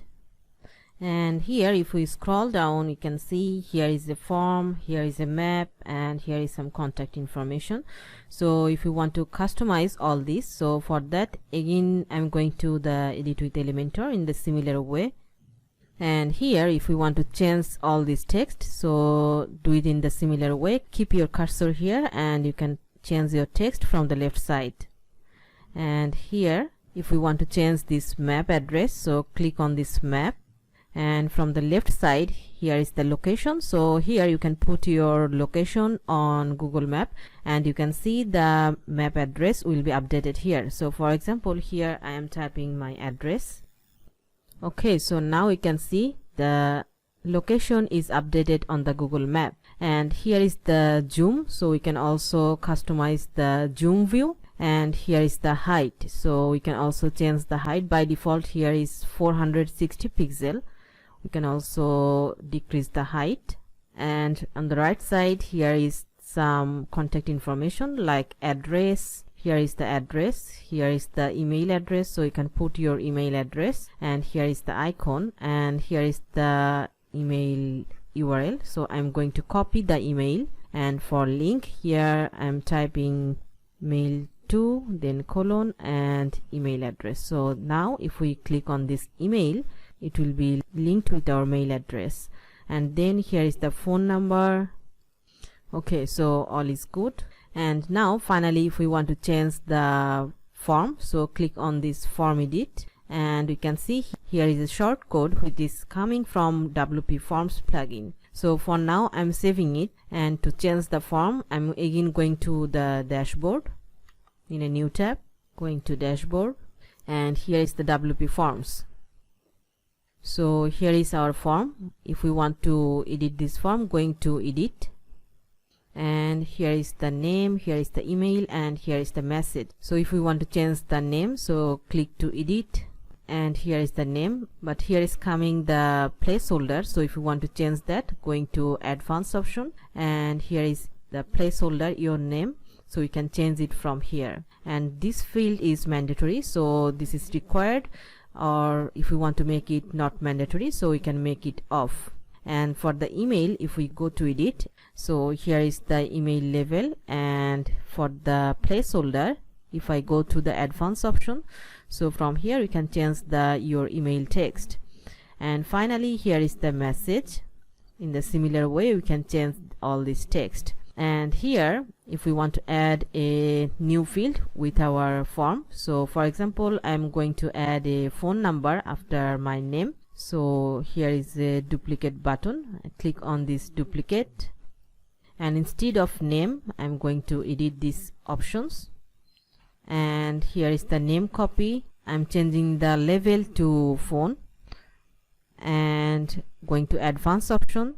And here if we scroll down, you can see here is a form, here is a map, and here is some contact information. So if you want to customize all this, so for that again I'm going to the edit with Elementor in the similar way. And here if we want to change all this text, so do it in the similar way. Keep your cursor here and you can change your text from the left side. And here if we want to change this map address, so click on this map. And from the left side here is the location, so here you can put your location on Google Map and you can see the map address will be updated here. So for example here I am typing my address. Okay, so now you can see the location is updated on the Google Map. And here is the zoom, so we can also customize the zoom view. And here is the height, so we can also change the height. By default here is 460 pixel. We can also decrease the height. And on the right side here is some contact information like address. Here is the address, here is the email address, so you can put your email address. And here is the icon, and here is the email URL. So I'm going to copy the email, and for link here I'm typing mail to, then colon, and email address. So now if we click on this email, it will be linked with our mail address. And then here is the phone number. Okay, so all is good. And now finally if we want to change the form, so click on this form edit, and we can see here is a shortcode which is coming from WP Forms plugin. So for now I'm saving it, and to change the form I'm again going to the dashboard in a new tab, going to dashboard, and here is the WP Forms. So here is our form. If we want to edit this form, going to edit, and here is the name, here is the email, and here is the message. So if we want to change the name, so click to edit, and here is the name, but here is coming the placeholder. So if you want to change that, going to advanced option, and here is the placeholder, your name, so you can change it from here. And this field is mandatory, so this is required, or if you want to make it not mandatory, so we can make it off. And for the email, if we go to edit, so here is the email level, and for the placeholder, if I go to the advanced option, so from here we can change your email text. And finally, here is the message. In the similar way, we can change all this text. And here, if we want to add a new field with our form, so for example, I'm going to add a phone number after my name. So here is a duplicate button. I click on this duplicate, and instead of name, I'm going to edit these options. And here is the name copy. I'm changing the level to phone, and going to advanced option.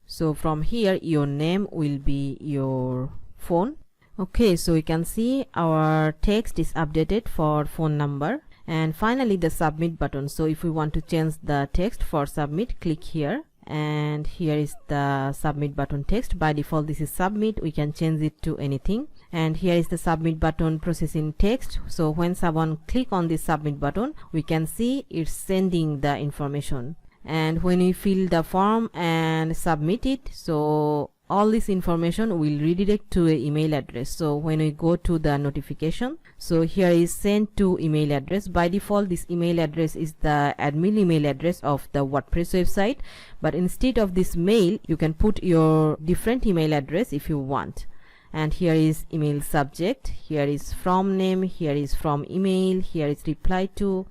So from here, your name will be your phone. Okay, so you can see our text is updated for phone number. And finally, the submit button. So if we want to change the text for submit, click here, and here is the submit button text. By default, this is submit. We can change it to anything. And here is the submit button processing text. So when someone click on this submit button, we can see it's sending the information. And when we fill the form and submit it, so all this information will redirect to an email address. So when we go to the notification, so here is sent to email address. By default, this email address is the admin email address of the WordPress website, but instead of this mail, you can put your different email address if you want. And here is email subject, here is from name, here is from email, here is reply to,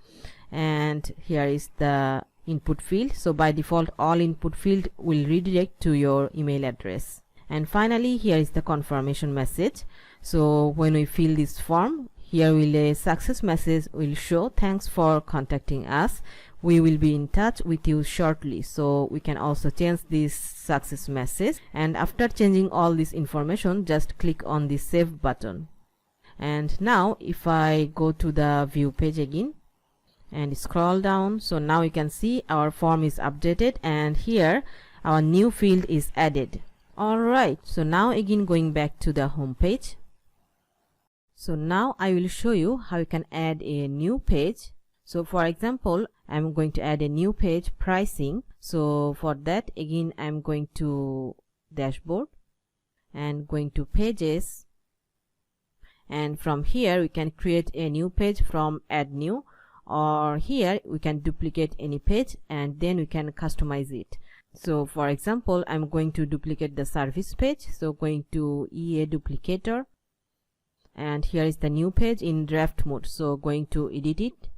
and here is the input field. So by default, all input field will redirect to your email address. And finally, here is the confirmation message. So when we fill this form, here will a success message will show, thanks for contacting us, we will be in touch with you shortly. So we can also change this success message, and after changing all this information, just click on the save button. And now if I go to the view page again and scroll down, so now you can see our form is updated, and here our new field is added. Alright, so now again going back to the home page. So now I will show you how you can add a new page. So for example, I'm going to add a new page, pricing. So for that, again, I'm going to dashboard and going to pages, and from here we can create a new page from add new, or here we can duplicate any page and then we can customize it. So for example, I'm going to duplicate the service page, so going to EA duplicator, and here is the new page in draft mode. So going to edit it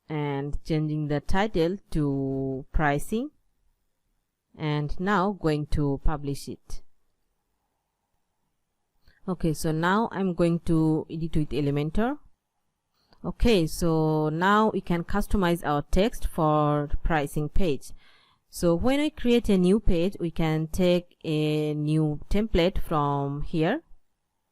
and changing the title to pricing, and now going to publish it. Okay, so now I'm going to edit with Elementor. Okay, so now we can customize our text for pricing page. So when we create a new page, we can take a new template from here.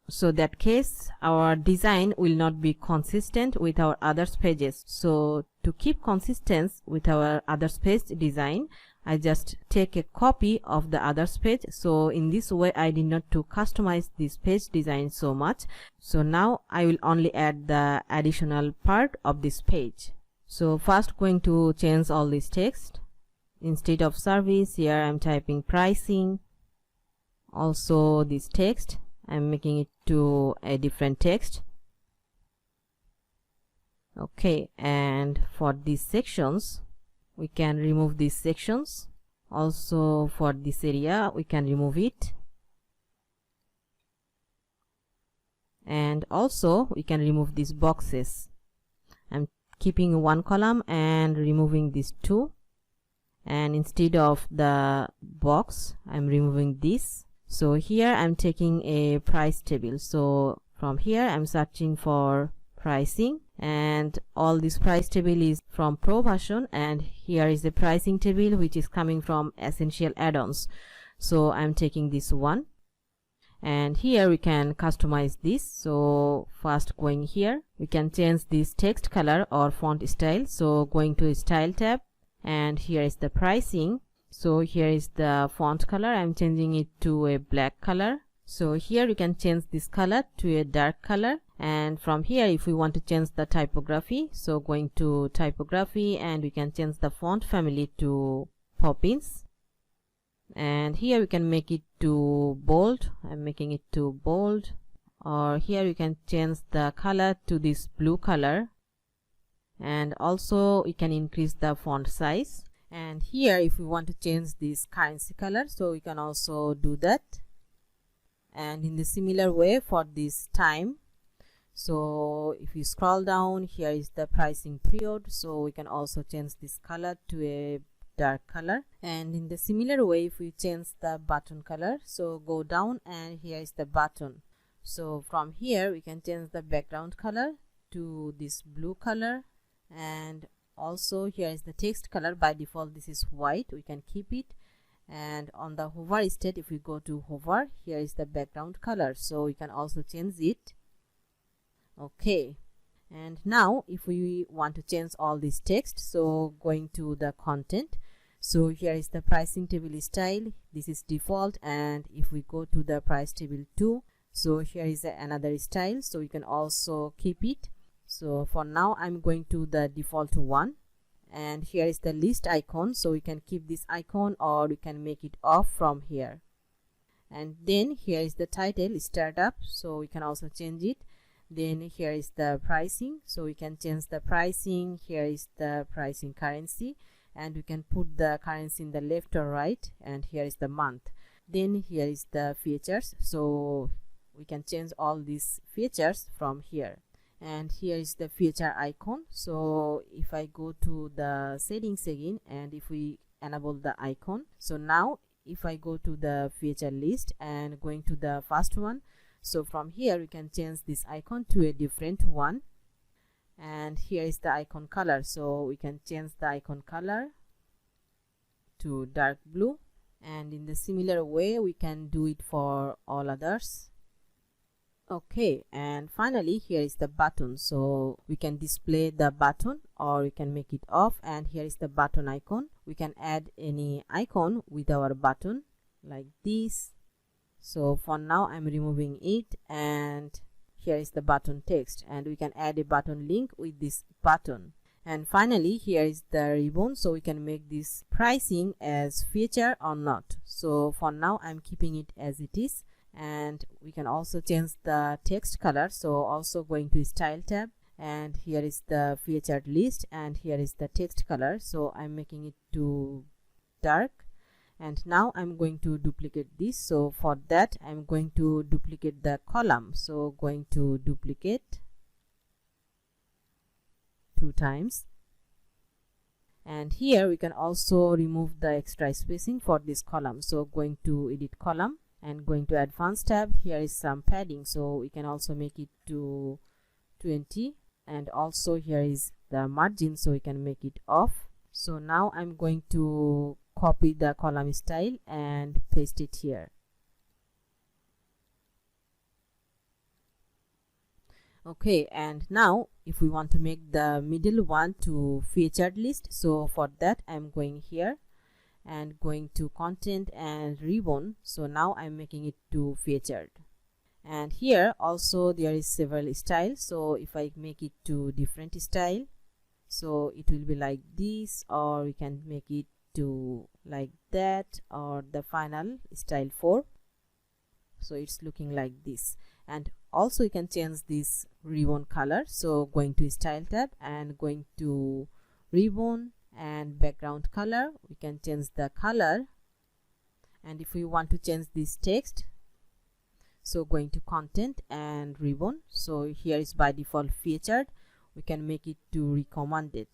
So that case, our design will not be consistent with our others pages. So to keep consistent with our others page design, I just take a copy of the others page. So in this way, I did not to customize this page design so much. So now I will only add the additional part of this page. So first going to change all this text. Instead of service, here I'm typing pricing. Also this text, I'm making it to a different text. Okay, and for these sections, we can remove these sections. Also for this area, we can remove it. And also we can remove these boxes. I'm keeping one column and removing these two. And instead of the box, I'm removing this. So here I'm taking a price table. So from here I'm searching for pricing, and all this price table is from Pro version, and here is the pricing table which is coming from essential add-ons. So I'm taking this one, and here we can customize this. So first, going here, we can change this text color or font style. So going to style tab, and here is the pricing. So here is the font color. I'm changing it to a black color. So here you can change this color to a dark color, and from here if we want to change the typography, so going to typography, and we can change the font family to Poppins, and here we can make it to bold. I'm making it to bold, or here you can change the color to this blue color, and also we can increase the font size. And here if we want to change this currency color, so we can also do that. And in the similar way for this time, so if you scroll down, here is the pricing period, so we can also change this color to a dark color. And in the similar way, if we change the button color, so go down, and here is the button. So from here we can change the background color to this blue color, and also here is the text color. By default this is white, we can keep it. And on the hover state, if we go to hover, here is the background color, so we can also change it. Okay, and now if we want to change all this text, so going to the content, so here is the pricing table style. This is default, and if we go to the price table 2, so here is another style, so you can also keep it. So for now I'm going to the default one, and here is the list icon, so we can keep this icon or we can make it off from here. And then here is the title startup, so we can also change it. Then here is the pricing, so we can change the pricing. Here is the pricing currency, and we can put the currency in the left or right, and here is the month. Then here is the features, so we can change all these features from here. And here is the feature icon, so if I go to the settings again, and if we enable the icon, so now if I go to the feature list and going to the first one, so from here we can change this icon to a different one. And here is the icon color, so we can change the icon color to dark blue, and in the similar way we can do it for all others. Okay, and finally here is the button, so we can display the button or we can make it off. And here is the button icon. We can add any icon with our button like this. So for now I'm removing it, and here is the button text, and we can add a button link with this button. And finally here is the ribbon, so we can make this pricing as feature or not. So for now I'm keeping it as it is, and we can also change the text color, so also going to style tab, and here is the featured list, and here is the text color, so I'm making it to dark. And now I'm going to duplicate this, so for that I'm going to duplicate the column, so going to duplicate 2 times. And here we can also remove the extra spacing for this column, so going to edit column and going to advanced tab. Here is some padding, so we can also make it to 20, and also here is the margin, so we can make it off. So now I'm going to copy the column style and paste it here. Okay, and now if we want to make the middle one to featured list, so for that I'm going here and going to content and ribbon, so now I'm making it to featured. And here also there is several styles, so if I make it to different style, so it will be like this, or we can make it to like that, or the final style 4, so it's looking like this. And also you can change this ribbon color, so going to style tab and going to ribbon and background color, we can change the color. And if we want to change this text, so going to content and ribbon, so here is by default featured, we can make it to recommended.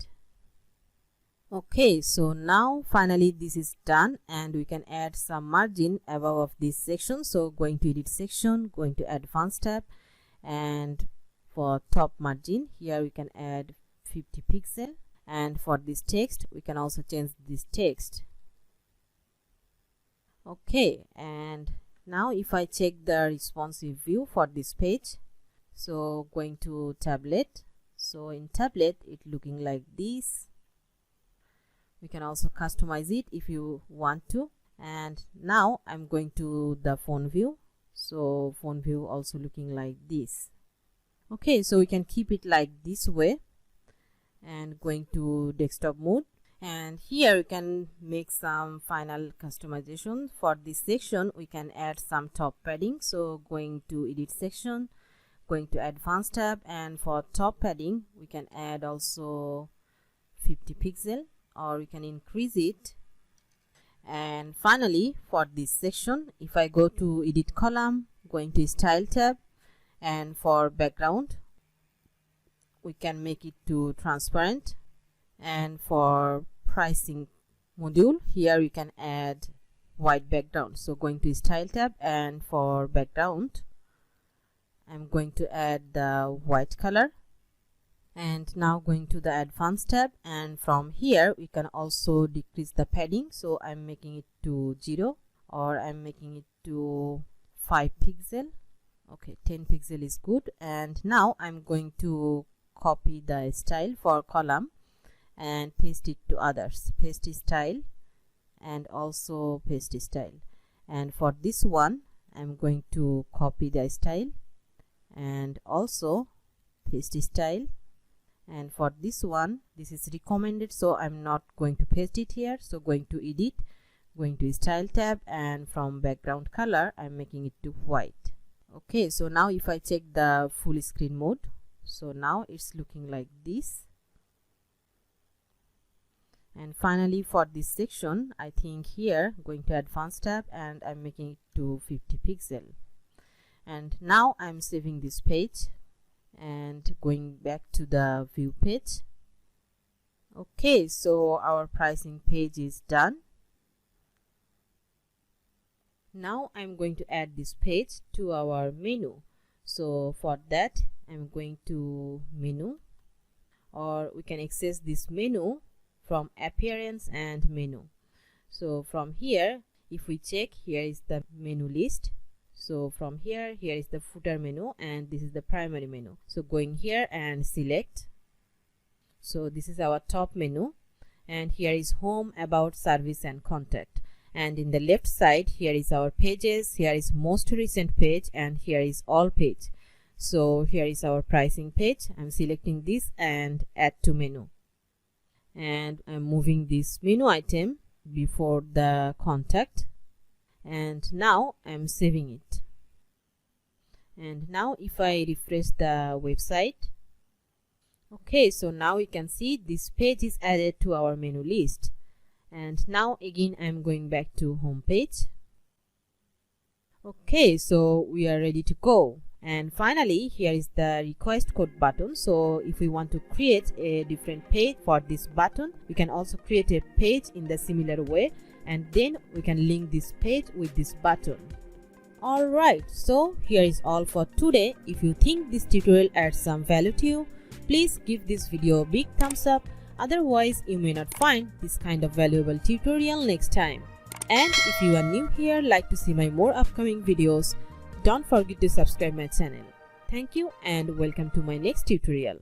Okay, so now finally this is done, and we can add some margin above of this section, so going to edit section, going to advanced tab, and for top margin here we can add 50 pixel. And for this text we can also change this text. Okay, and Now if I check the responsive view for this page, so going to tablet, so in tablet it looking like this. We can also customize it if you want to. And now I'm going to the phone view, so phone view also looking like this. Okay, so we can keep it like this way. And going to desktop mode, and here we can make some final customization. For this section we can add some top padding, so going to edit section, going to advanced tab, and for top padding we can add also 50 pixel, or we can increase it. And finally for this section, if I go to edit column, going to style tab, and for background we can make it to transparent. And for pricing module, here we can add white background, so going to style tab, and for background I'm going to add the white color. And now going to the advanced tab, and from here we can also decrease the padding, so I'm making it to 0, or I'm making it to 5 pixel. Okay, 10 pixel is good. And now I'm going to copy the style for column and paste it to others, paste style, and also paste style. And for this one I'm going to copy the style and also paste style. And for this one, this is recommended, so I'm not going to paste it here, so going to edit, going to style tab, and from background color I'm making it to white. Okay, so now if I check the full screen mode, so now it's looking like this. And finally for this section, I think here going to advanced tab, and I'm making it to 50 pixel. And now I'm saving this page and going back to the view page. Okay, so our pricing page is done. Now I'm going to add this page to our menu. So for that I'm going to menu, or we can access this menu from appearance and menu. So from here, if we check, here is the menu list. So from here is the footer menu, and this is the primary menu. So going here and select. So this is our top menu, and here is home, about, service, and contact. And in the left side, here is our pages, here is most recent page, and here is all page. So here is our pricing page. I'm selecting this and add to menu, and I'm moving this menu item before the contact, and now I'm saving it. And now if I refresh the website, okay, so now we can see this page is added to our menu list. And now again I'm going back to home page. Okay, so we are ready to go. And finally, here is the request code button. So if we want to create a different page for this button, we can also create a page in the similar way, and then we can link this page with this button. Alright, so here is all for today. If you think this tutorial adds some value to you, please give this video a big thumbs up. Otherwise, you may not find this kind of valuable tutorial next time. And if you are new here, like to see my more upcoming videos, don't forget to subscribe my channel. Thank you and welcome to my next tutorial.